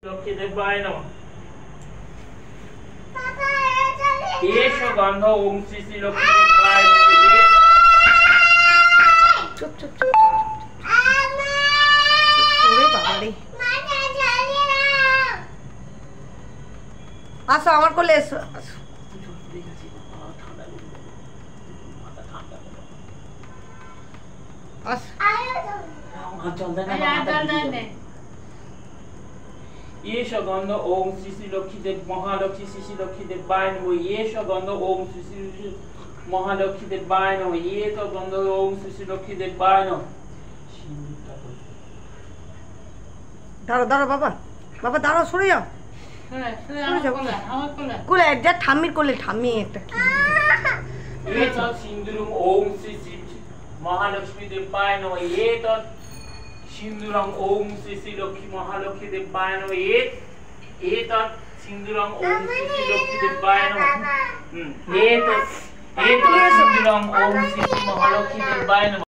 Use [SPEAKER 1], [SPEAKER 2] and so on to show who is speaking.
[SPEAKER 1] লক্ষ্মীদেবায় নমঃ। এসো গন্ধ ওম শ্রী শ্রী লক্ষ্মীদেবায় নমঃ।
[SPEAKER 2] চুপ চুপ চুপ ওরে বাবা রে, আসো আমার কোলে এসো।
[SPEAKER 1] এসো গন্ধ ওম শ্রী শ্রী লক্ষ্মীদেব মহালক্ষ্মী শ্রী শ্রী লক্ষ্মীদেবায় নমঃ। এসো গন্ধ ওম শ্রী শ্রী মহালক্ষ্মীদেবায় নমঃ। এসো গন্ধ ওম শ্রী শ্রী লক্ষ্মীদেবায় নমঃ।
[SPEAKER 2] দাঁড়ো দাঁড়ো বাবা, বাবা দাঁড়াও, সরে যাও। কোলে যা, ঠাম্মির কোলে, ঠাম্মি একটা
[SPEAKER 1] एतत् सिन्दूरं ओम श्री श्री महालक्ष्मी देवाय नमः। एतत् सिन्दूरं ओम श्री श्री लक्ष्मी महालक्ष्मी देवाय नमः। एतत् सिन्दूरं ओम श्री श्री लक्ष्मी देवाय नमः। एतत् सिन्दूरं ओम श्री श्री महालक्ष्मी देवाय नमः।